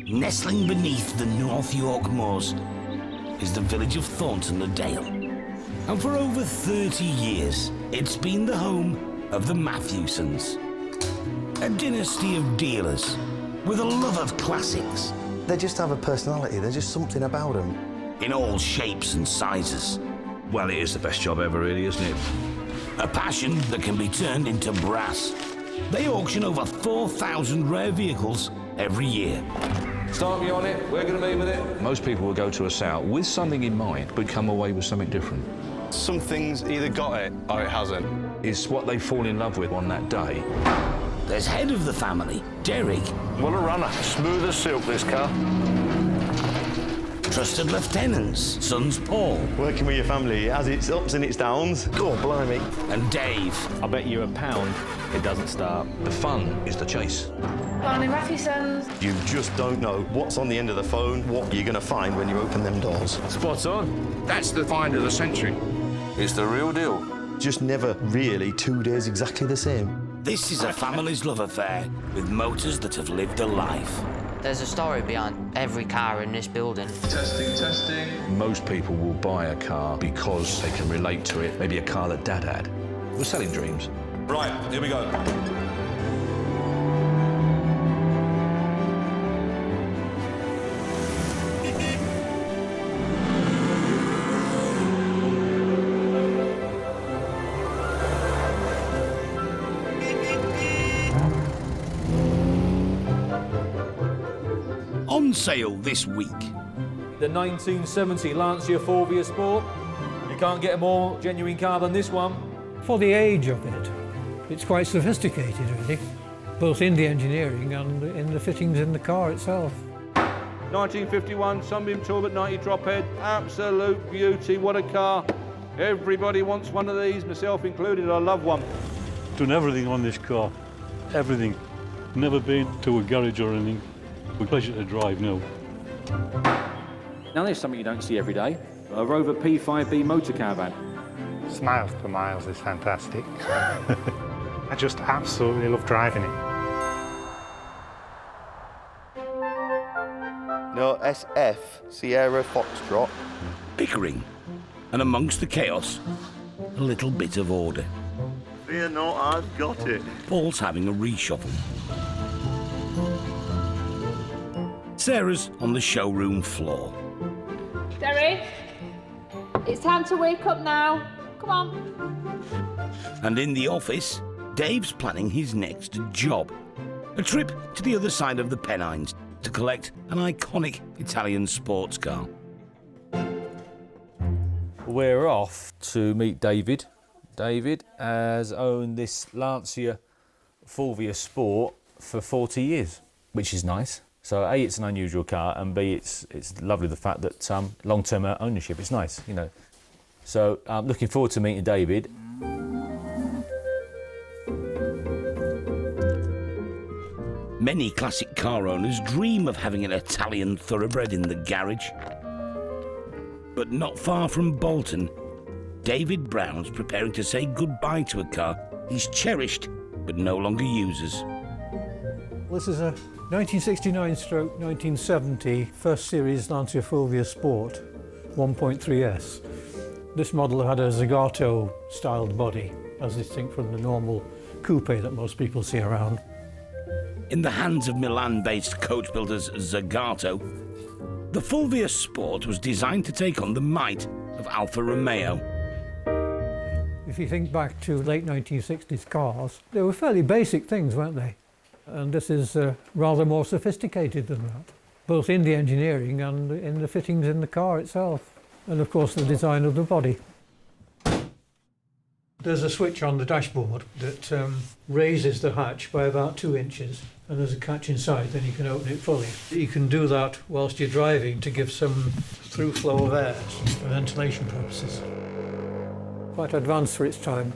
Nestling beneath the North York moors is the village of Thornton-le-Dale. And for over 30 years, it's been the home of the Mathewsons. A dynasty of dealers with a love of classics. They just have a personality, there's just something about them. In all shapes and sizes. Well, it is the best job ever, really, isn't it? A passion that can be turned into brass. They auction over 4,000 rare vehicles every year. Start me on it, we're going to be with it. Most people will go to a sale with something in mind, but come away with something different. Something's either got it or it hasn't. It's what they fall in love with on that day. There's head of the family, Derek. What a runner. Smooth as silk, this car. Trusted lieutenants, sons Paul. Working with your family, it has its ups and its downs. God, blimey. And Dave. I bet you £1 it doesn't start. The fun is the chase. Morning, Mathewsons. You just don't know what's on the end of the phone, what you're going to find when you open them doors. Spot on. That's the find of the century. It's the real deal. Just never really 2 days exactly the same. This is a family's love affair with motors that have lived a life. There's a story behind every car in this building. Testing. Most people will buy a car because they can relate to it, maybe a car that Dad had. We're selling dreams. Right, here we go. On sale this week. The 1970 Lancia Fulvia Sport. You can't get a more genuine car than this one. For the age of it, it's quite sophisticated, really, both in the engineering and in the fittings in the car itself. 1951 Sunbeam Talbot 90 drop head. Absolute beauty, what a car. Everybody wants one of these, myself included. I love one. Done everything on this car, everything. Never been to a garage or anything. A pleasure to drive now. Now there's something you don't see every day. A Rover P5B motor caravan. Smiles per miles is fantastic. I just absolutely love driving it. No, SF, Sierra Foxtrot. Pickering. And amongst the chaos, a little bit of order. Fear not, I've got it. Paul's having a reshuffle. Sarah's on the showroom floor. Derek, it's time to wake up now. Come on. And in the office, Dave's planning his next job. A trip to the other side of the Pennines to collect an iconic Italian sports car. We're off to meet David. David has owned this Lancia Fulvia Sport for 40 years, which is nice. So A, it's an unusual car, and B, it's lovely the fact that long-term ownership, it's nice, you know. So I'm looking forward to meeting David. Many classic car owners dream of having an Italian thoroughbred in the garage. But not far from Bolton, David Brown's preparing to say goodbye to a car he's cherished but no longer uses. This is a 1969/1970 first series Lancia Fulvia Sport 1.3S. This model had a Zagato styled body, as distinct from the normal coupe that most people see around. In the hands of Milan-based coach builders Zagato, the Fulvia Sport was designed to take on the might of Alfa Romeo. If you think back to late 1960s cars, they were fairly basic things, weren't they? And this is rather more sophisticated than that, both in the engineering and in the fittings in the car itself, and of course the design of the body. There's a switch on the dashboard that raises the hatch by about 2 inches, and there's a catch inside, then you can open it fully. You can do that whilst you're driving to give some through flow of air for ventilation purposes. Quite advanced for its time.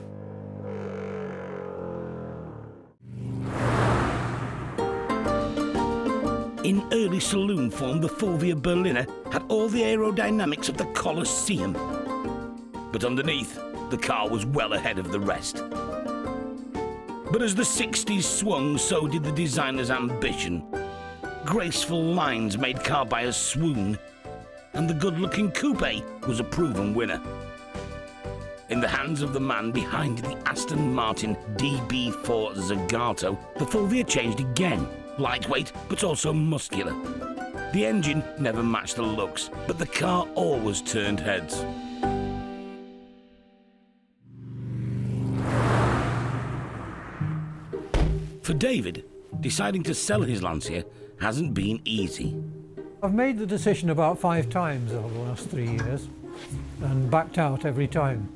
In early saloon form, the Fulvia Berliner had all the aerodynamics of the Colosseum. But underneath, the car was well ahead of the rest. But as the 60s swung, so did the designer's ambition. graceful lines made car buyers swoon, and the good-looking coupe was a proven winner. In the hands of the man behind the Aston Martin DB4 Zagato, the Fulvia changed again. Lightweight, but also muscular. The engine never matched the looks, but the car always turned heads. For David, deciding to sell his Lancia hasn't been easy. I've made the decision about 5 times over the last 3 years and backed out every time.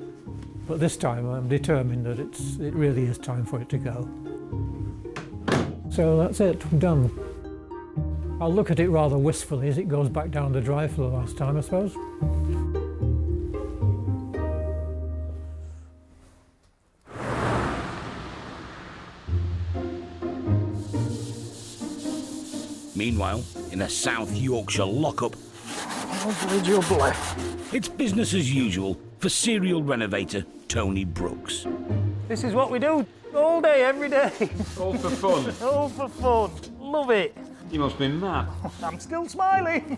But this time I'm determined that it really is time for it to go. So that's it, I'm done. I'll look at it rather wistfully as it goes back down the drive for the last time, I suppose. Meanwhile, in a South Yorkshire lockup, it's business as usual for serial renovator Tony Brooks. This is what we do all day, every day. All for fun. All for fun. Love it. You must be mad. I'm still smiling.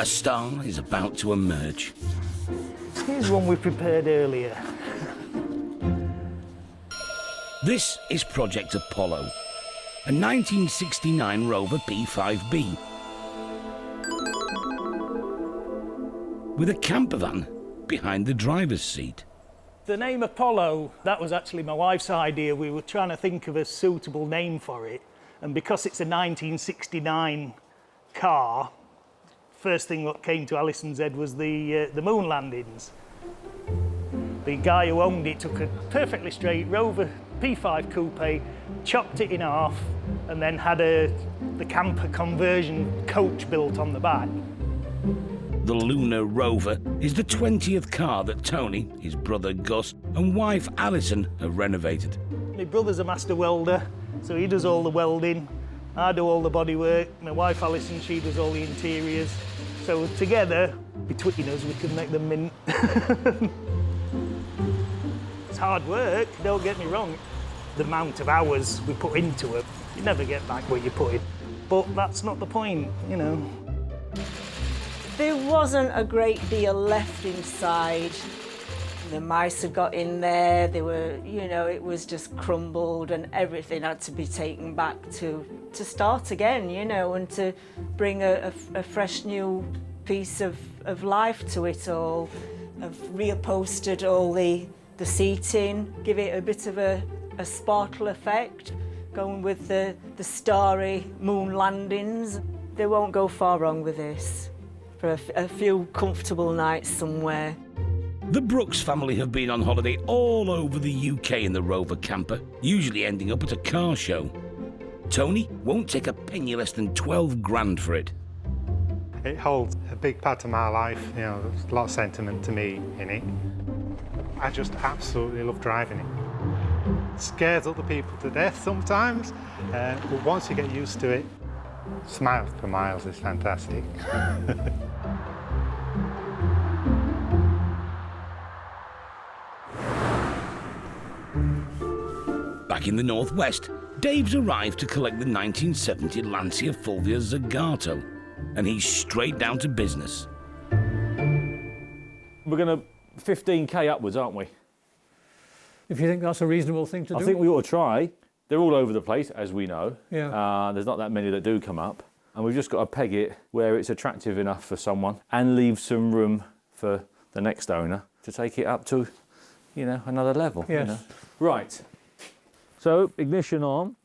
A star is about to emerge. Here's one we prepared earlier. This is Project Apollo, a 1969 Rover P5B. With a campervan behind the driver's seat. The name Apollo, that was actually my wife's idea. We were trying to think of a suitable name for it. And because it's a 1969 car, first thing that came to Alison's head was the moon landings. The guy who owned it took a perfectly straight Rover P5 coupe, chopped it in half, and then had the camper conversion coach built on the back. The Lunar Rover is the 20th car that Tony, his brother Gus, and wife Alison have renovated. My brother's a master welder, so he does all the welding. I do all the bodywork. My wife Alison, she does all the interiors. So together, between us, we can make them mint. It's hard work, don't get me wrong. The amount of hours we put into it, you never get back what you put in. But that's not the point, you know. There wasn't a great deal left inside. The mice had got in there, they were, you know, it was just crumbled and everything had to be taken back to start again, you know, and to bring a fresh new piece of life to it all. I've reupholstered all the seating, give it a bit of a sparkle effect, going with the starry moon landings. They won't go far wrong with this. For a few comfortable nights somewhere. The Brooks family have been on holiday all over the UK in the Rover camper, usually ending up at a car show. Tony won't take a penny less than 12 grand for it. It holds a big part of my life, you know, there's a lot of sentiment to me in it. I just absolutely love driving it. It scares other people to death sometimes, but once you get used to it, smiles for miles is fantastic. Back in the northwest, Dave's arrived to collect the 1970 Lancia Fulvia Zagato, and he's straight down to business. We're going to 15k upwards, aren't we? If you think that's a reasonable thing to do. I think we ought to try. They're all over the place, as we know. Yeah. There's not that many that do come up. And we've just got to peg it where it's attractive enough for someone and leave some room for the next owner to take it up to, you know, another level. Yes. You know? Right. So, ignition on.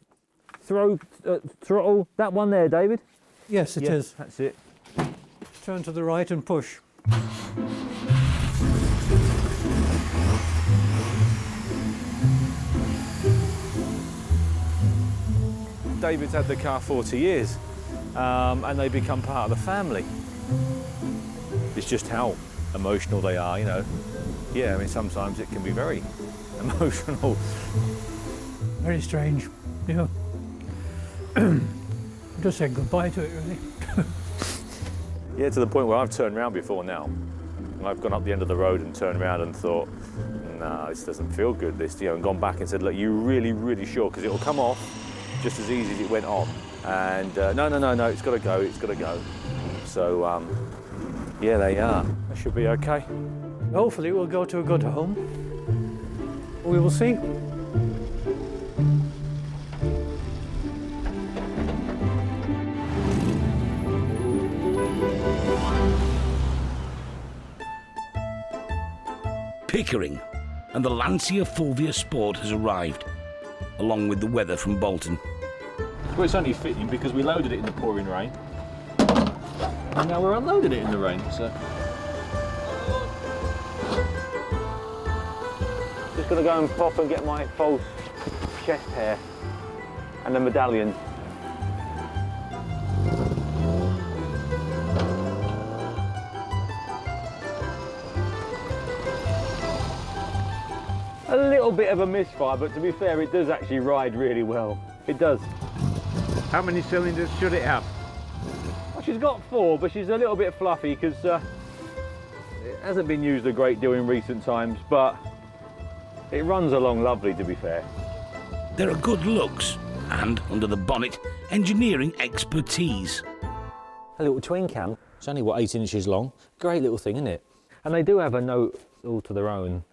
Throttle, that one there, David? Yes, it is. That's it. Turn to the right and push. David's had the car 40 years and they become part of the family. It's just how emotional they are, you know. Yeah, I mean, sometimes it can be very emotional. Very strange, you know. Just said goodbye to it, really. Yeah, to the point where I've turned around before now. I've gone up the end of the road and turned around and thought, nah, this doesn't feel good, this, you know, and gone back and said, look, you're really, really sure, because it'll come off just as easy as it went on. And no, it's got to go, it's got to go. So, yeah, they are. That should be okay. Hopefully we'll go to a good home. We will see. Pickering and the Lancia Fulvia Sport has arrived, along with the weather from Bolton. Well, it's only fitting because we loaded it in the pouring rain. And now we're unloading it in the rain, so. Just gonna go and pop and get my false chest hair and the medallion. A little bit of a misfire, but to be fair, it does actually ride really well. It does. How many cylinders should it have? Well, she's got 4, but she's a little bit fluffy because it hasn't been used a great deal in recent times, but it runs along lovely, to be fair. There are good looks and, under the bonnet, engineering expertise. A little twin cam. It's only, what, 8 inches long? Great little thing, isn't it? And they do have a note all to their own.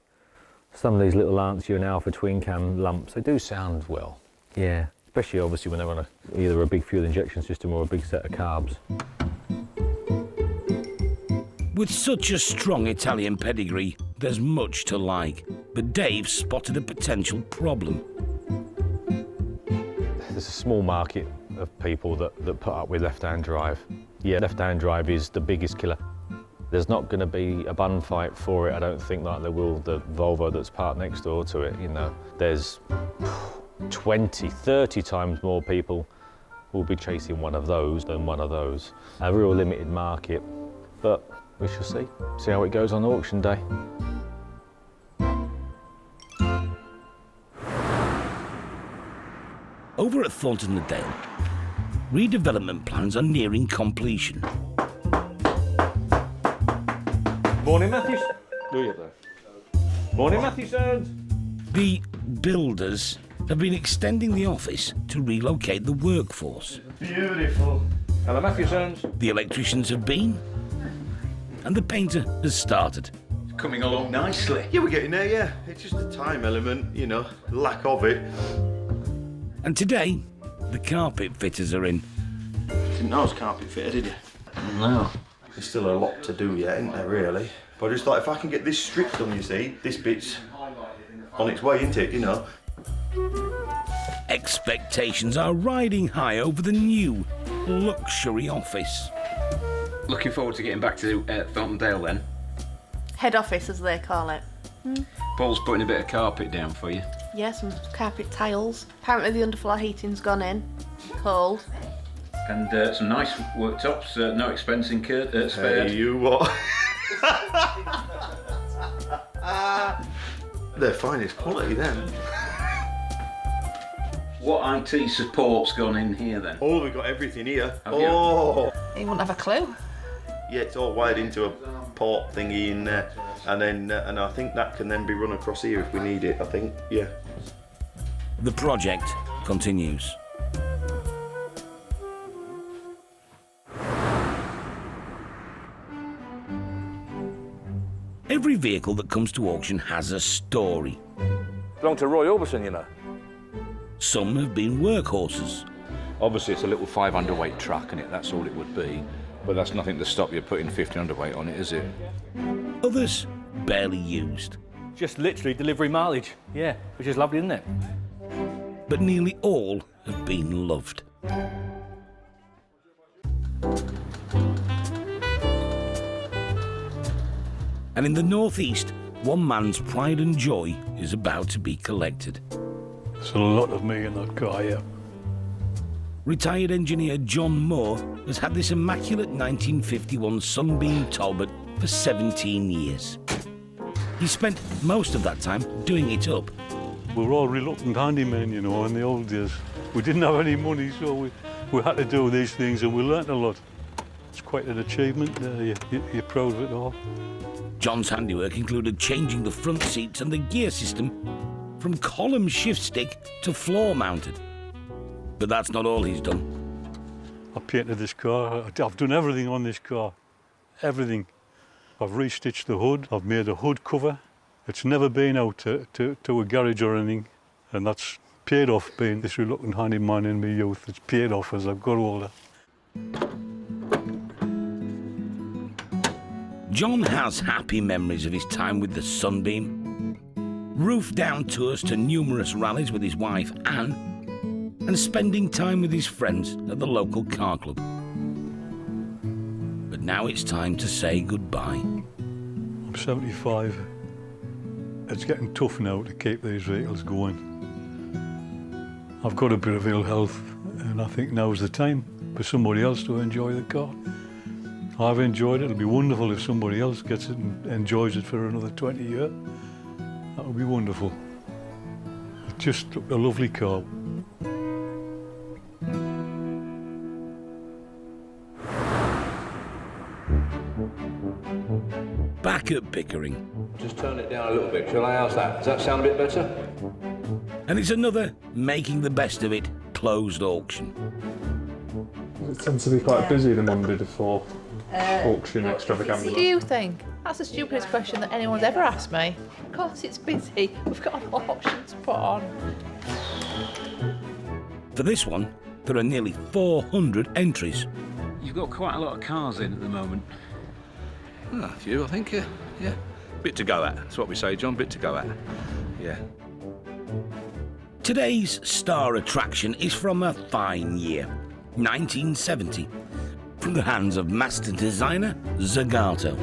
Some of these little Lancia and Alpha twin cam lumps, they do sound well. Yeah, especially obviously when they're on either a big fuel injection system or a big set of carbs. With such a strong Italian pedigree, there's much to like. But Dave spotted a potential problem. There's a small market of people that put up with left-hand drive. Yeah, left-hand drive is the biggest killer. There's not going to be a bun fight for it, I don't think, like there will the Volvo that's parked next door to it, you know. There's 20, 30 times more people will be chasing one of those than one of those. A real limited market, but we shall see. See how it goes on auction day. Over at Thornton-le-Dale, redevelopment plans are nearing completion. Morning, Matthews. Do you though? Morning, Mathewsons. The builders have been extending the office to relocate the workforce. Beautiful. Hello, Mathewsons. The electricians have been, and the painter has started. It's coming along nicely. Yeah, we're getting there, yeah. It's just a time element, you know, lack of it. And today, the carpet fitters are in. Didn't know I was carpet fitter, did you? No. There's still a lot to do yet, isn't there, really? But I just thought, if I can get this strip done, you see, this bit's on its way, isn't it, you know? Expectations are riding high over the new luxury office. Looking forward to getting back to Thornton-Dale then. Head office, as they call it. Paul's putting a bit of carpet down for you. Yeah, some carpet tiles. Apparently the underfloor heating's gone in. Cold. And some nice worktops, no expense incurred, spared. Hey, you what? They're finest quality then. What IT support's gone in here then? Oh, we've got everything here. Have you? Oh! You wouldn't have a clue. Yeah, it's all wired into a port thingy in there. And then, and I think that can then be run across here if we need it, I think, yeah. The project continues. Every vehicle that comes to auction has a story. Belong to Roy Orbison, you know. Some have been workhorses. Obviously, it's a little 5 underweight truck, isn't it? That's all it would be. But that's nothing to stop you putting 50 underweight on it, is it? Others barely used. Just literally delivery mileage, yeah, which is lovely, isn't it? But nearly all have been loved. And in the northeast, one man's pride and joy is about to be collected. There's a lot of me in that car, yeah. Retired engineer John Moore has had this immaculate 1951 Sunbeam Talbot for 17 years. He spent most of that time doing it up. We were all reluctant handymen, you know, in the old days. We didn't have any money, so we had to do these things, and we learnt a lot. It's quite an achievement. You're proud of it all. John's handiwork included changing the front seats and the gear system from column shift stick to floor mounted. But that's not all he's done. I painted this car. I've done everything on this car. Everything. I've restitched the hood. I've made a hood cover. It's never been out to a garage or anything. And that's paid off being this reluctant handyman in my youth. It's paid off as I've got older. John has happy memories of his time with the Sunbeam. Roof down tours to numerous rallies with his wife Anne, and spending time with his friends at the local car club. But now it's time to say goodbye. I'm 75. It's getting tough now to keep these vehicles going. I've got a bit of ill health, and I think now's the time for somebody else to enjoy the car. I've enjoyed it. It'll be wonderful if somebody else gets it and enjoys it for another 20 years. That would be wonderful. It's just a lovely car. Back at Pickering. Just turn it down a little bit, shall I? How's that? Does that sound a bit better? And it's another making the best of it closed auction. It tends to be quite busy the Monday before auction extravaganza. Do you think? That's the stupidest question that anyone's ever asked me. Of course it's busy. We've got an auction to put on. For this one, there are nearly 400 entries. You've got quite a lot of cars in at the moment. A few, I think, yeah. Bit to go at. That's what we say, John, bit to go at. Yeah. Today's star attraction is from a fine year, 1970, from the hands of master designer Zagato.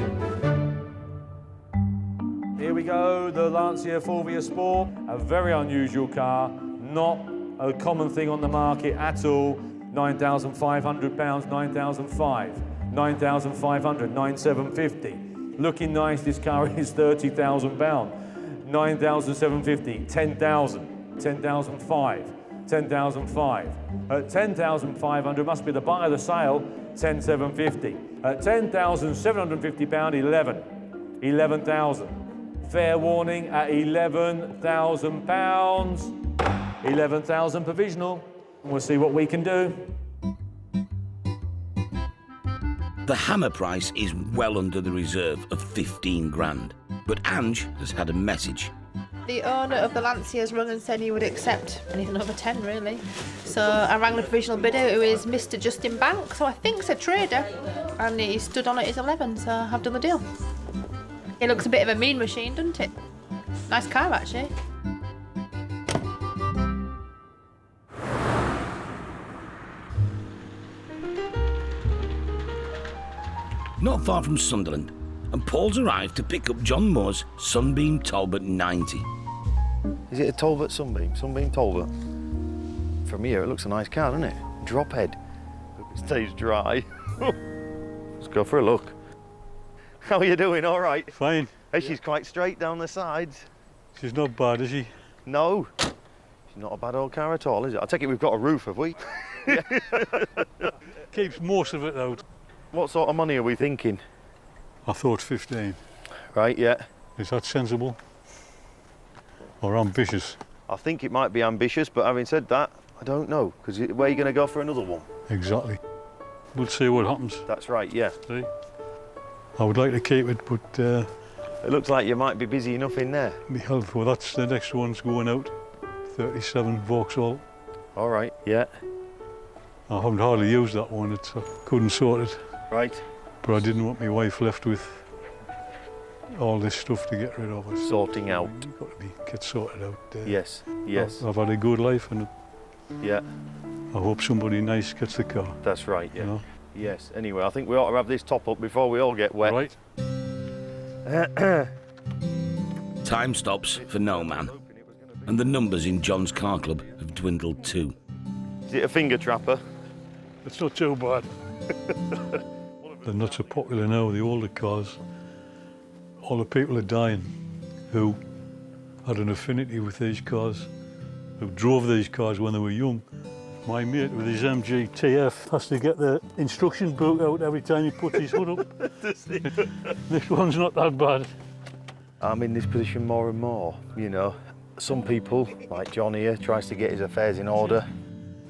Here we go, the Lancia Fulvia Sport, a very unusual car, not a common thing on the market at all. £9,500, 9,500, 9,500, 9,750. Looking nice, this car is £30,000. 9,750, 10,000, 10,005, 10,005. At 10,500 must be the buy of the sale, 10,750. At £10,750, 11, 11,000. Fair warning at £11,000. 11,000 provisional. We'll see what we can do. The hammer price is well under the reserve of 15 grand, but Ange has had a message. The owner of the Lancia has rung and said he would accept anything over 10, really. So I rang the provisional bidder, who is Mr. Justin Bank, so I think it's a trader, and he stood on it as 11, so I've done the deal. It looks a bit of a mean machine, doesn't it? Nice car, actually. Not far from Sunderland, and Paul's arrived to pick up John Moore's Sunbeam Talbot 90. Is it a Talbot Sunbeam? Sunbeam Talbot? From here, it looks a nice car, doesn't it? Drop head. Hope it stays dry. Let's go for a look. How are you doing? All right? Fine. Hey, she's quite straight down the sides. She's not bad, is she? No. She's not a bad old car at all, is it? I take it we've got a roof, have we? Keeps most of it out. What sort of money are we thinking? I thought 15. Right, yeah. Is that sensible? Or ambitious? I think it might be ambitious, but having said that, I don't know, because where are you going to go for another one? Exactly. We'll see what happens. That's right, yeah. See? I would like to keep it, but... it looks like you might be busy enough in there. My health, well, that's the next one's going out. 37 Vauxhall. All right, yeah. I haven't hardly used that one, I couldn't sort it. Right. But I didn't want my wife left with all this stuff to get rid of. Sorting out. You've got to get sorted out. Yes, yes. I've had a good life, and yeah. I hope somebody nice gets the car. That's right, yeah. You know? Yes, anyway, I think we ought to have this top up before we all get wet. Right. Time stops for no man, and the numbers in John's car club have dwindled too. Is it a finger trapper? It's not too bad. They're not so popular now, the older cars. All the people are dying who had an affinity with these cars, who drove these cars when they were young. My mate with his MG TF has to get the instruction book out every time he puts his hood up. This one's not that bad. I'm in this position more and more, you know. Some people, like John here, tries to get his affairs in order.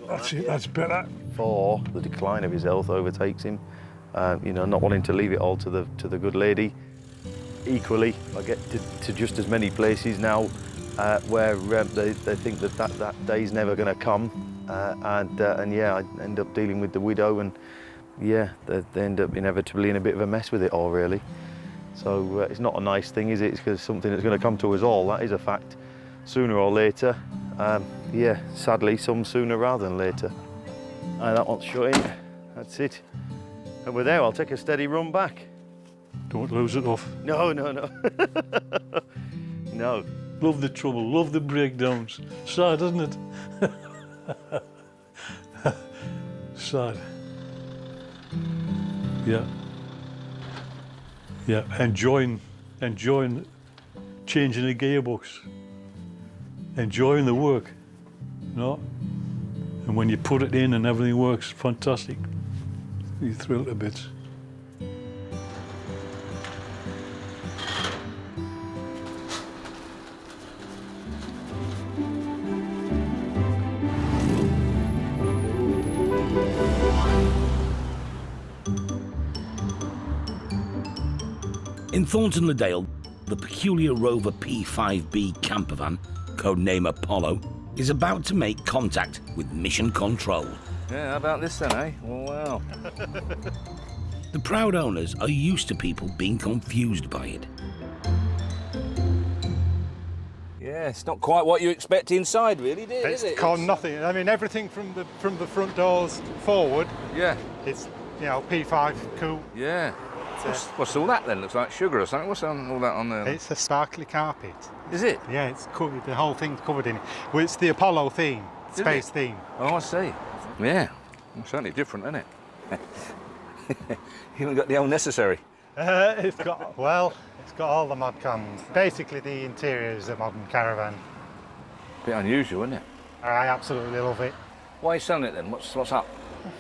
That's it, that's better. S04, the decline of his health overtakes him. You know, not wanting to leave it all to the good lady. Equally, I get to just as many places now where they think that day's never going to come, and yeah, I end up dealing with the widow, and yeah, they end up inevitably in a bit of a mess with it all, really. So it's not a nice thing, is it? It's something that's going to come to us all. That is a fact, sooner or later. Yeah, sadly, some sooner rather than later. That one's shut in. That's it. And we're there. I'll take a steady run back. Don't lose it off. No. No. Love the trouble, love the breakdowns. Sad, isn't it? Sad. Yeah. Yeah, enjoying changing the gearbox. Enjoying the work, you know? And when you put it in and everything works, fantastic. You're thrilled a bit. In Thornton-le-Dale, the peculiar Rover P5B campervan, codename Apollo, is about to make contact with mission control. Yeah, how about this then, eh? Oh, wow. The proud owners are used to people being confused by it. Yeah, it's not quite what you expect inside, really, is it? It's nothing. I mean, everything from the front doors forward. Yeah. It's, you know, P5 cool. Yeah. What's all that then? Looks like sugar or something. What's all that on there? It's a sparkly carpet. Is it? Yeah, it's covered. The whole thing's covered in it. Well, it's the Apollo theme, space theme. Oh, I see. Yeah, it's certainly different, isn't it? You haven't got the old necessary. It's got all the mod cons. Basically, the interior is a modern caravan. Bit unusual, isn't it? I absolutely love it. Why are you selling it then? What's up?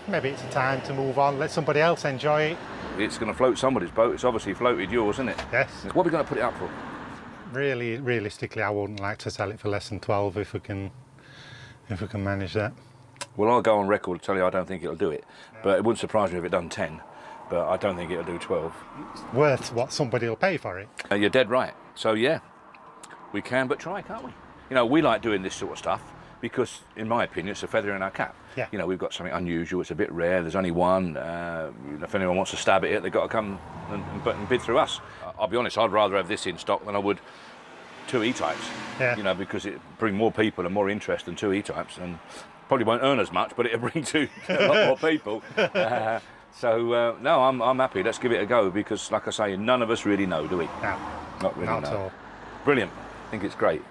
Maybe it's a time to move on, let somebody else enjoy it. It's going to float somebody's boat. It's obviously floated yours, isn't it? Yes. What are we going to put it up for? Really, realistically, I wouldn't like to sell it for less than 12 if we can manage that. Well, I'll go on record and tell you I don't think it'll do it. But it wouldn't surprise me if it done 10. But I don't think it'll do 12. It's worth what somebody will pay for it. You're dead right. So yeah, we can but try, can't we? You know, we like doing this sort of stuff because, in my opinion, it's a feather in our cap. Yeah. You know, we've got something unusual. It's a bit rare. There's only one. If anyone wants to stab at it, they've got to come and bid through us. I'll be honest, I'd rather have this in stock than I would 2 E-types. Yeah. You know, because it bring more people and more interest than 2 E-types, and probably won't earn as much, but it'll bring a lot more people. So no, I'm happy. Let's give it a go because, like I say, none of us really know, do we? No. Not really. Not no. at all. Brilliant. I think it's great.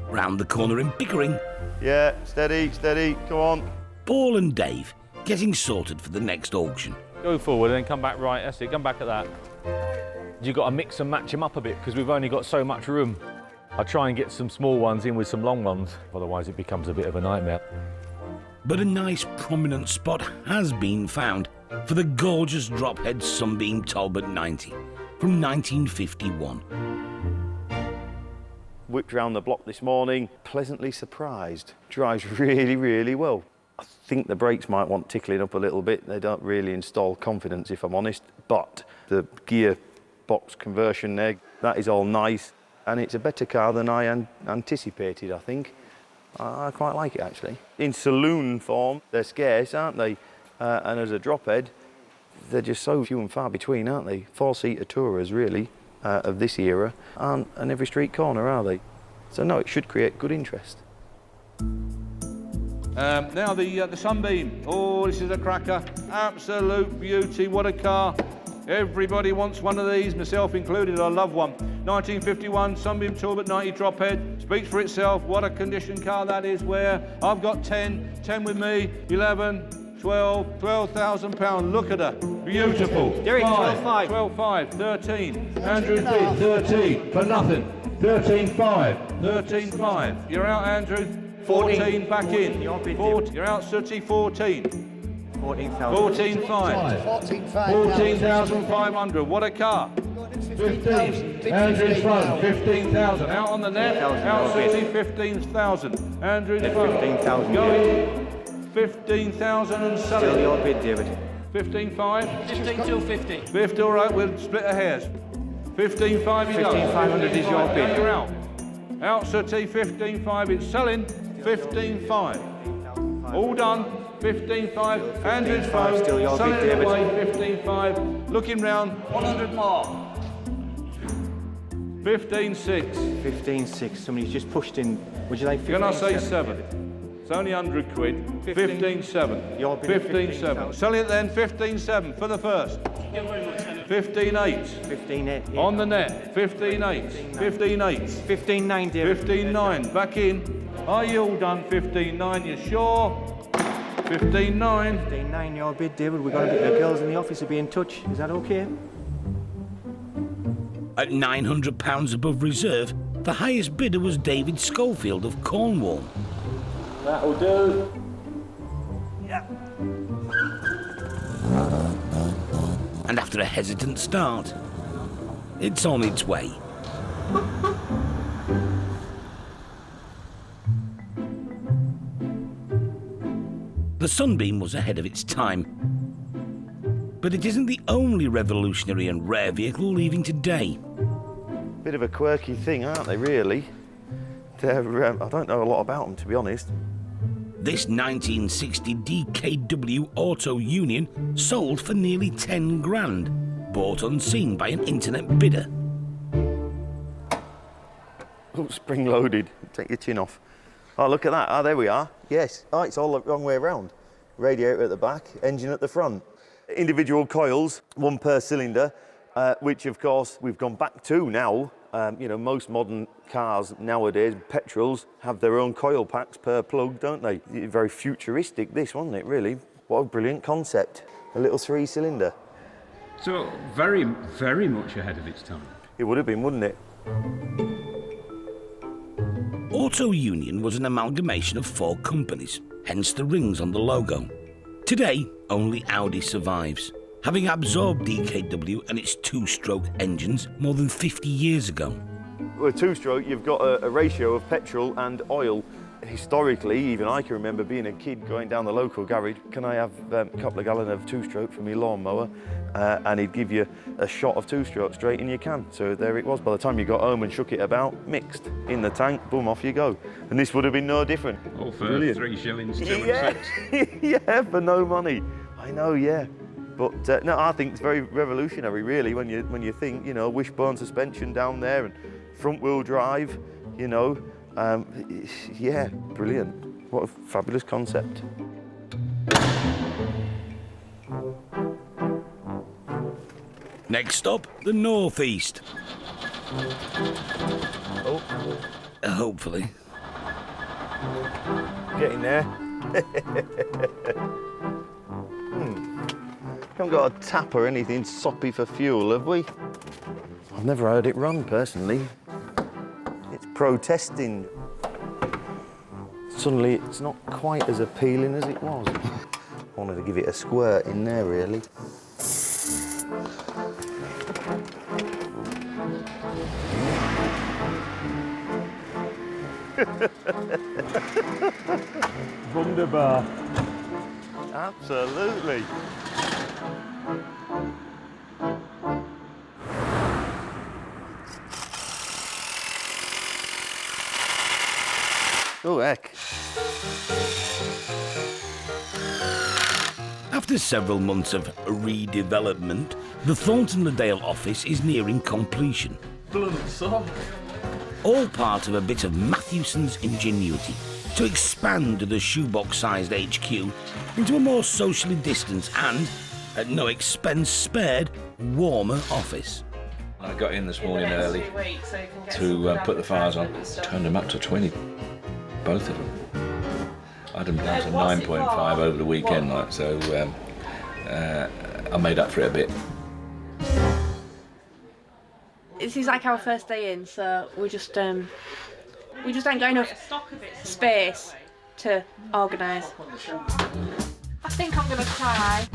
Round the corner in Pickering. Yeah, steady, come on. Paul and Dave getting sorted for the next auction. Go forward and then come back right, that's it, come back at that. You've got to mix and match them up a bit because we've only got so much room. I try and get some small ones in with some long ones, otherwise it becomes a bit of a nightmare. But a nice prominent spot has been found for the gorgeous drophead Sunbeam Talbot 90 from 1951. Whipped round the block this morning, pleasantly surprised. Drives really, really well. I think the brakes might want tickling up a little bit. They don't really install confidence, if I'm honest, but the gearbox conversion there, that is all nice. And it's a better car than I anticipated, I think. I quite like it, actually. In saloon form, they're scarce, aren't they? And as a drophead, they're just so few and far between, aren't they? 4-seater tourers, really, of this era, aren't on every street corner, are they? So no, it should create good interest. Now the Sunbeam. Oh, this is a cracker. Absolute beauty. What a car. Everybody wants one of these, myself included. I love one. 1951 Sunbeam Talbot 90 drophead. Speaks for itself. What a condition car that is. Where I've got 10 with me, 11, 12,000 Look at her. Beautiful. Derek, 12.5. 12.5. 13. Andrew, 13 for nothing. 13.5. 13.5. You're out, Andrew. 14 back in. You're out, Sooty. 14. 14,500. 14,500. What a car. 15. Andrew's front, 15,000. Out on the net, out City, 15,000. Andrew's front. 15,000. Going 15,000 and selling. Still your bid, David. 15.5? 15,250. 50, all right, we'll split the hairs. 15.5 you go. 15,500 is your bid. You're out. Out City, 15.5. It's selling 15.5. All done. 15.5. Andrew's phone. Still your selling bid, David. away. 15.5. Looking round. 100 more. 15.6. 15,600. Somebody's just pushed in. Would you like 15,700? Can I say 7? It's only 100 quid. 15.7. Your bid. 15.7. Selling it then. 15.7 for the first. 15.8. 15.8. On the net. 15.8. 15.8. 15.9, David. 15.9. Back in. Are you all done? 15.9. You sure? 15.9. 15.9, your bid, David. We've got a bit. The girls in the office will be in touch. Is that okay? At £900 above reserve, the highest bidder was David Schofield of Cornwall. That'll do. And after a hesitant start, it's on its way. The Sunbeam was ahead of its time. But it isn't the only revolutionary and rare vehicle leaving today. Bit of a quirky thing, aren't they, really? They're, I don't know a lot about them, to be honest. This 1960 DKW Auto Union sold for nearly 10 grand, bought unseen by an internet bidder. Oh, spring-loaded. Take your chin off. Oh, look at that. Oh, there we are. Yes. Oh, it's all the wrong way around. Radiator at the back, engine at the front. Individual coils, one per cylinder, which, of course, we've gone back to now. You know, most modern cars nowadays, petrols, have their own coil packs per plug, don't they? Very futuristic, this, wasn't it, really? What a brilliant concept. A little 3-cylinder. So, very, very much ahead of its time. It would have been, wouldn't it? Auto Union was an amalgamation of 4 companies, hence the rings on the logo. Today, only Audi survives, having absorbed DKW and its 2-stroke engines more than 50 years ago. With a 2-stroke, you've got a ratio of petrol and oil. Historically, even I can remember being a kid going down the local garage, can I have a couple of gallons of 2-stroke for my lawnmower? And he'd give you a shot of 2-stroke straight in your can. So there it was. By the time you got home and shook it about, mixed in the tank, boom, off you go. And this would have been no different. All for Brilliant. 3 shillings, 2 yeah. and 6. Yeah, for no money. I know, yeah. But no, I think it's very revolutionary, really, when you think, you know, wishbone suspension down there and front-wheel drive, you know. Yeah, brilliant. What a fabulous concept. Next stop, the northeast. Oh. Hopefully. Getting there. Haven't got a tap or anything soppy for fuel, have we? I've never heard it run, personally. It's protesting. Suddenly, it's not quite as appealing as it was. I wanted to give it a squirt in there, really. Wunderbar. Absolutely. Oh, heck. After several months of redevelopment, the Thornton-le-Dale office is nearing completion. Blunt son. All part of a bit of Mathewsons' ingenuity to expand the shoebox-sized HQ into a more socially distanced and, at no expense spared, warmer office. I got in this morning early to put the fires on, turned them up to 20, both of them. I had them down to 9.5 over the weekend, like, so I made up for it a bit. This is like our first day in, so we just ain't got enough space to organise. I think I'm going to try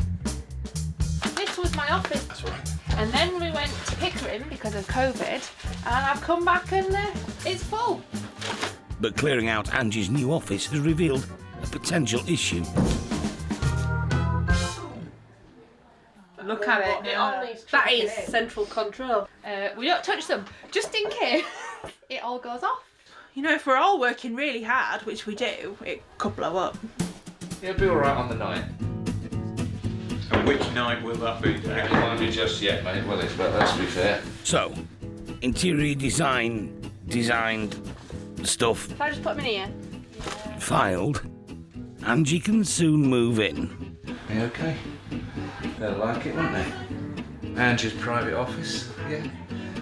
this was my office. That's right. And then we went to Pickering because of COVID, and I've come back and it's full. But clearing out Angie's new office has revealed a potential issue. Look at it. That is central control. We don't touch them, just in case it all goes off. You know, if we're all working really hard, which we do, it could blow up. It'll be all right on the night. And which night will that be, Jack? It won't be just yet, mate, will it? But let's be fair. So, interior designed stuff Can I just put them in here? filed. Angie can soon move in. Are you okay? They'll like it, won't they? Angie's private office, yeah.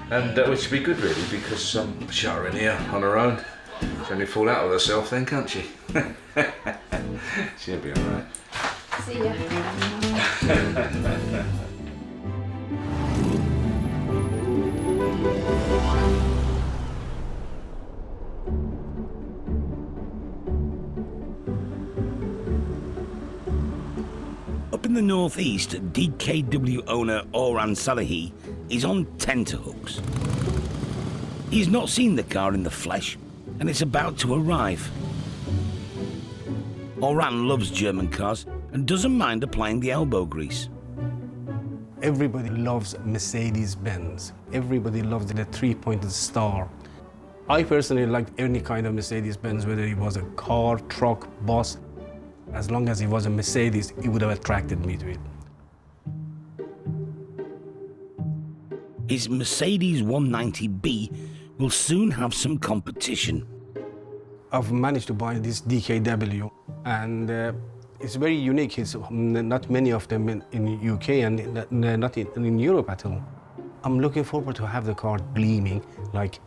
And which would be good, really, because shut her in here on her own. She'll only fall out of herself then, can't she? She'll be all right. See ya. Up in the northeast, DKW owner Orhan Salahi is on tenterhooks. He's not seen the car in the flesh, and it's about to arrive. Orhan loves German cars and doesn't mind applying the elbow grease. Everybody loves Mercedes-Benz. Everybody loves the three-pointed star. I personally like any kind of Mercedes-Benz, whether it was a car, truck, bus. As long as it was a Mercedes, it would have attracted me to it. His Mercedes 190B will soon have some competition. I've managed to buy this DKW, and it's very unique. It's not many of them in UK and not in Europe at all. I'm looking forward to have the car gleaming like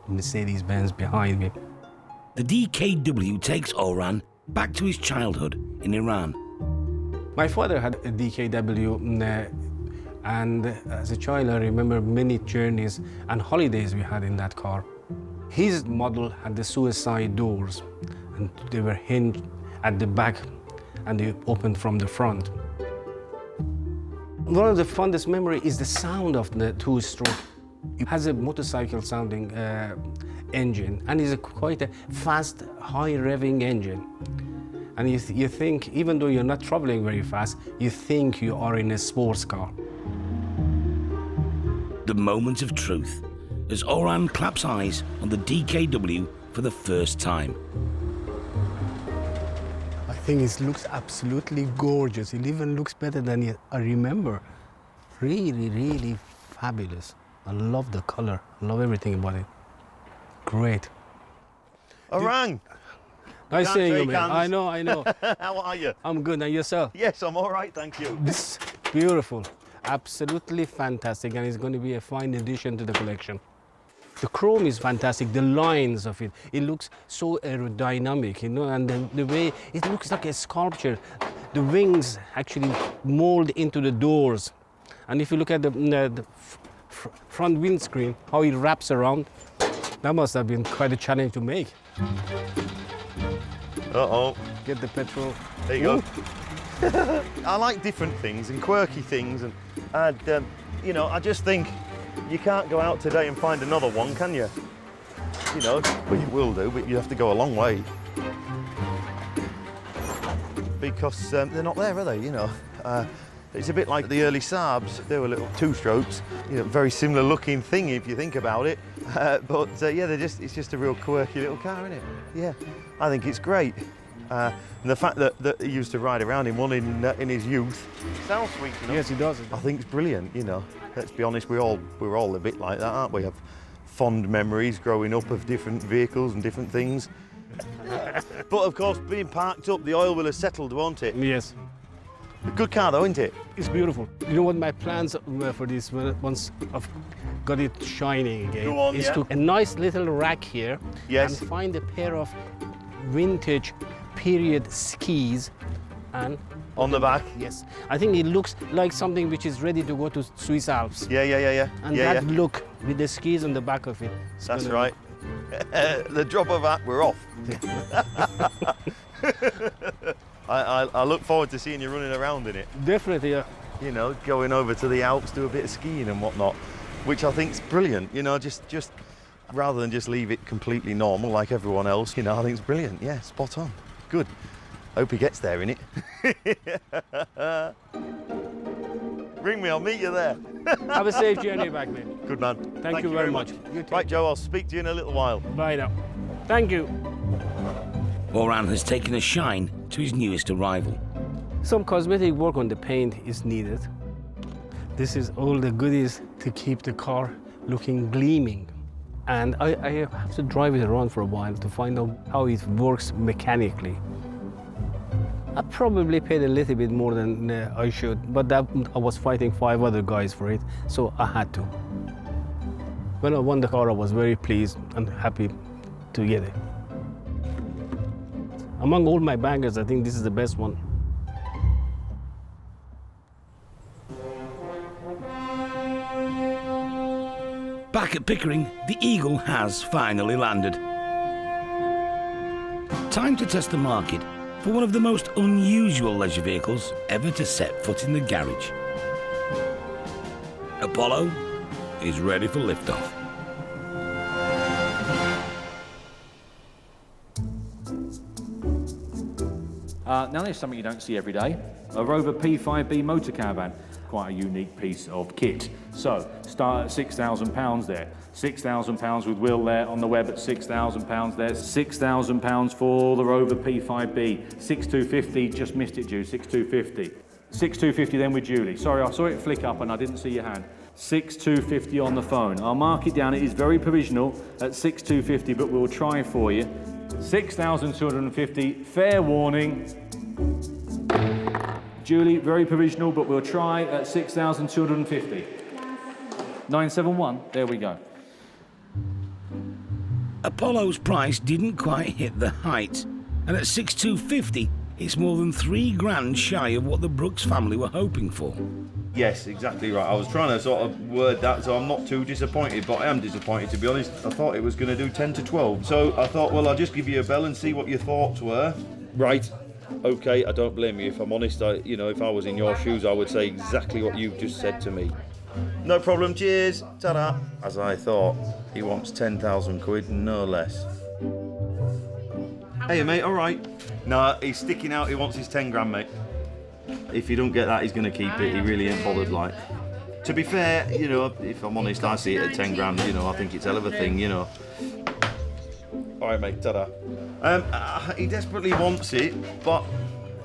Mercedes-Benz behind me. The DKW takes Orhan back to his childhood in Iran. My father had a DKW, and as a child I remember many journeys and holidays we had in that car. His model had the suicide doors, and they were hinged at the back and they opened from the front. One of the fondest memories is the sound of the two-stroke. It has a motorcycle sounding engine, and it's quite a fast, high-revving engine. And you think, even though you're not traveling very fast, you think you are in a sports car. The moment of truth, as Orhan claps eyes on the DKW for the first time. I think it looks absolutely gorgeous. It even looks better than I remember. Really, really fabulous. I love the color. I love everything about it. Great. Orhan! Nice seeing you, man. I know. How are you? I'm good. And yourself? Yes, I'm all right, thank you. This is beautiful. Absolutely fantastic, and it's going to be a fine addition to the collection. The chrome is fantastic, the lines of it. It looks so aerodynamic, you know, and the way it looks like a sculpture. The wings actually mold into the doors. And if you look at the front windscreen, how it wraps around, that must have been quite a challenge to make. Uh-oh. Get the petrol. There you go. I like different things and quirky things, and you know, I just think you can't go out today and find another one, can you? You know, well, you will do, but you have to go a long way. Because they're not there, are they, you know? It's a bit like the early Saabs. They were little two-strokes, you know, very similar looking thing if you think about it. But yeah, it's just a real quirky little car, isn't it? Yeah, I think it's great. And the fact that he used to ride around in one in his youth sounds sweet enough. Yes, he does. I think it's brilliant, you know. Let's be honest, we're all a bit like that, aren't we? Have fond memories growing up of different vehicles and different things. But of course, being parked up, the oil will have settled, won't it? Yes. A good car though, isn't it? It's beautiful. You know what my plans were for this once I've got it shining again? Go on, is yeah. to a nice little rack here, yes, and find a pair of vintage period skis and on the back. Yes, I think it looks like something which is ready to go to Swiss Alps. Yeah. And yeah, that look with the skis on the back of it. That's right. The drop of that, we're off. I look forward to seeing you running around in it. Definitely, yeah. you know, going over to the Alps, do a bit of skiing and whatnot, which I think's brilliant, you know, just rather than just leave it completely normal like everyone else, you know, I think it's brilliant. Yeah, spot on. Good. Hope he gets there in it. Ring me, I'll meet you there. Have a safe journey back, mate. Good man. Thank you very much. Right, Joe, I'll speak to you in a little while. Bye now. Thank you. Oran has taken a shine to his newest arrival. Some cosmetic work on the paint is needed. This is all the goodies to keep the car looking gleaming. And I have to drive it around for a while to find out how it works mechanically. I probably paid a little bit more than I should, but I was fighting 5 other guys for it, so I had to. When I won the car, I was very pleased and happy to get it. Among all my bangers, I think this is the best one. Back at Pickering, the Eagle has finally landed. Time to test the market for one of the most unusual leisure vehicles ever to set foot in the garage. Apollo is ready for liftoff. Now there's something you don't see every day, a Rover P5B motor caravan. Quite a unique piece of kit. So, start at £6,000 there. £6,000 with Will there on the web at £6,000 there. £6,000 for the Rover P5B. 6,250, just missed it, Jude, 6,250. 6,250 then with Julie. Sorry, I saw it flick up and I didn't see your hand. 6,250 on the phone. I'll mark it down, it is very provisional at 6,250, but we'll try for you. 6,250, fair warning. Julie, very provisional, but we'll try at 6,250. 971, there we go. Apollo's price didn't quite hit the height, and at 6,250, it's more than £3,000 shy of what the Brooks family were hoping for. Yes, exactly right. I was trying to sort of word that so I'm not too disappointed, but I am disappointed, to be honest. I thought it was going to do 10 to 12. So I thought, well, I'll just give you a bell and see what your thoughts were. Right. Okay, I don't blame you. If I'm honest, if I was in your shoes, I would say exactly what you've just said to me. No problem, cheers. Ta-da. As I thought, he wants 10,000 quid, no less. Hey, mate, all right. No, he's sticking out, he wants his 10 grand, mate. If you don't get that, he's going to keep it. He really ain't bothered, like. To be fair, if I'm honest, I see it at 10 grand, I think it's a hell of a thing, All right, mate, ta-da. He desperately wants it, but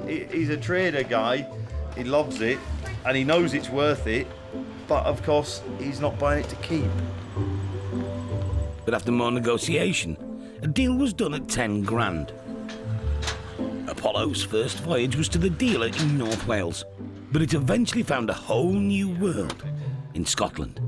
he's a trader guy. He loves it, and he knows it's worth it, but of course, he's not buying it to keep. But after more negotiation, a deal was done at 10 grand. Apollo's first voyage was to the dealer in North Wales, but it eventually found a whole new world in Scotland.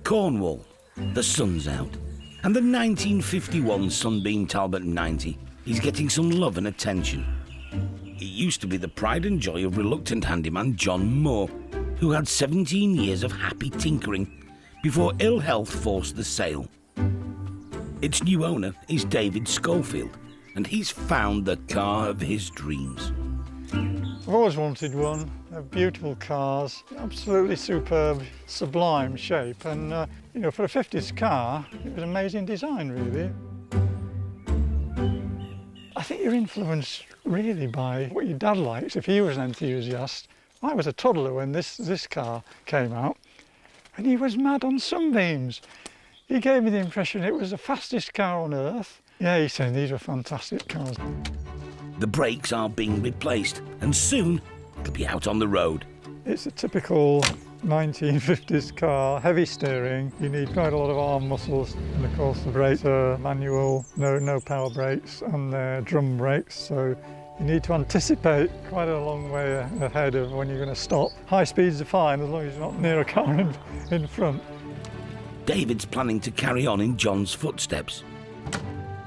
Cornwall, the sun's out, and the 1951 Sunbeam Talbot 90 is getting some love and attention. It used to be the pride and joy of reluctant handyman John Moore, who had 17 years of happy tinkering before ill health forced the sale. Its new owner is David Schofield, and he's found the car of his dreams. I've always wanted one. They're beautiful cars, absolutely superb, sublime shape, and for a 50s car, it was amazing design, really. I think you're influenced really by what your dad likes. If he was an enthusiast, I was a toddler when this car came out, and he was mad on sunbeams. He gave me the impression it was the fastest car on earth. Yeah, he said these were fantastic cars. The brakes are being replaced, and soon it'll be out on the road. It's a typical 1950s car, heavy steering. You need quite a lot of arm muscles, and of course the brakes are manual, no power brakes, and they're drum brakes, so you need to anticipate quite a long way ahead of when you're going to stop. High speeds are fine as long as you're not near a car in front. David's planning to carry on in John's footsteps.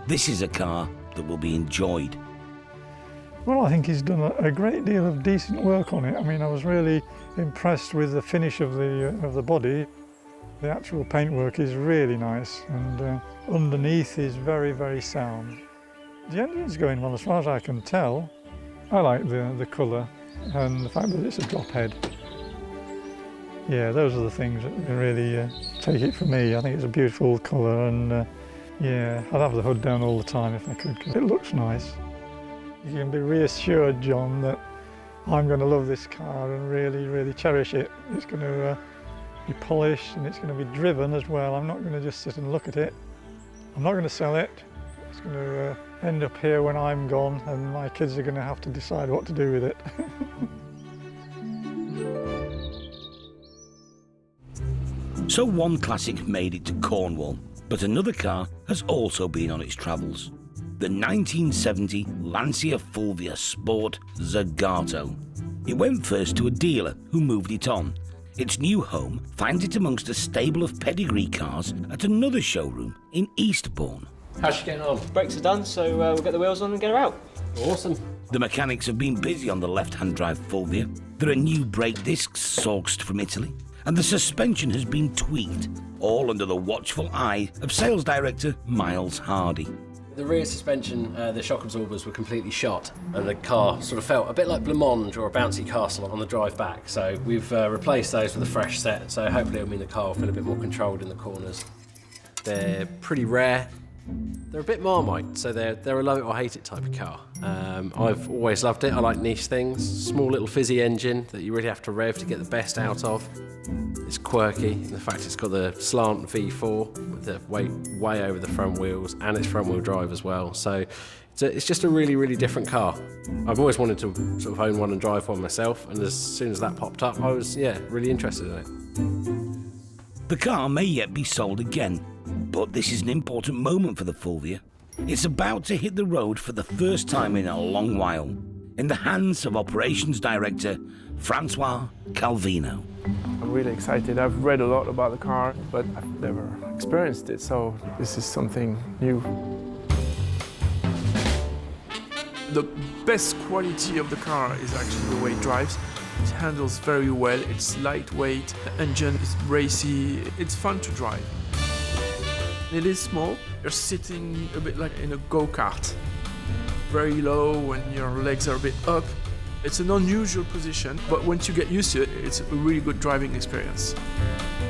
This is a car that will be enjoyed. Well, I think he's done a great deal of decent work on it. I mean, I was really impressed with the finish of the body. The actual paintwork is really nice, and underneath is very, very sound. The engine's going well as far as I can tell. I like the colour and the fact that it's a drop head. Yeah, those are the things that really take it for me. I think it's a beautiful colour and yeah, I'd have the hood down all the time if I could, 'cause it looks nice. You can be reassured, John, that I'm going to love this car and really, really cherish it. It's going to be polished and it's going to be driven as well. I'm not going to just sit and look at it. I'm not going to sell it. It's going to end up here when I'm gone and my kids are going to have to decide what to do with it. So one classic made it to Cornwall, but another car has also been on its travels. The 1970 Lancia Fulvia Sport Zagato. It went first to a dealer who moved it on. Its new home finds it amongst a stable of pedigree cars at another showroom in Eastbourne. How's she getting on? Brakes are done, so we'll get the wheels on and get her out. Awesome. The mechanics have been busy on the left-hand drive Fulvia. There are new brake discs sourced from Italy, and the suspension has been tweaked, all under the watchful eye of sales director Miles Hardy. The rear suspension, the shock absorbers were completely shot, and the car sort of felt a bit like blancmange or a bouncy castle on the drive back. So we've replaced those with a fresh set, so hopefully it'll mean the car will feel a bit more controlled in the corners. They're pretty rare. They're a bit Marmite, so they're a love it or hate it type of car. I've always loved it. I like niche things. Small little fizzy engine that you really have to rev to get the best out of. It's quirky in the fact it's got the slant V4 with the weight way over the front wheels, and it's front wheel drive as well. So it's just a really, really different car. I've always wanted to sort of own one and drive one myself, and as soon as that popped up, I was, really interested in it. The car may yet be sold again, but this is an important moment for the Fulvia. It's about to hit the road for the first time in a long while, in the hands of operations director Francois Calvino. I'm really excited. I've read a lot about the car, but I've never experienced it, so this is something new. The best quality of the car is actually the way it drives. It handles very well, it's lightweight, the engine is racy, it's fun to drive. It is small, you're sitting a bit like in a go-kart. Very low and your legs are a bit up. It's an unusual position, but once you get used to it, it's a really good driving experience.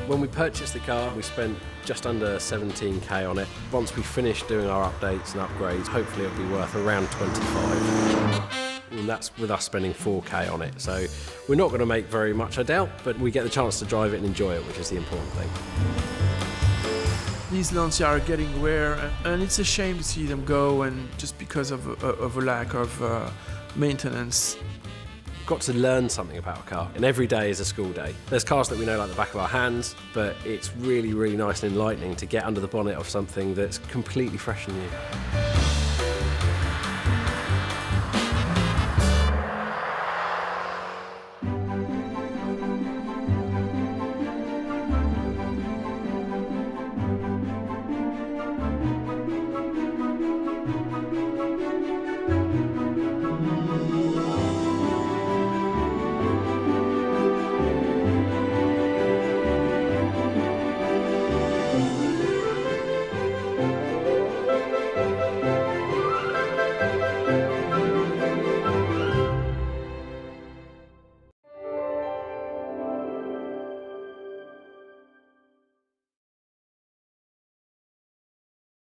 When we purchased the car, we spent just under 17k on it. Once we finish doing our updates and upgrades, hopefully it'll be worth around 25. And that's with us spending 4k on it. So we're not going to make very much, I doubt, but we get the chance to drive it and enjoy it, which is the important thing. These Lancia are getting rare, and it's a shame to see them go, and just because of a lack of maintenance. Got to learn something about a car, and every day is a school day. There's cars that we know like the back of our hands, but it's really, really nice and enlightening to get under the bonnet of something that's completely fresh and new.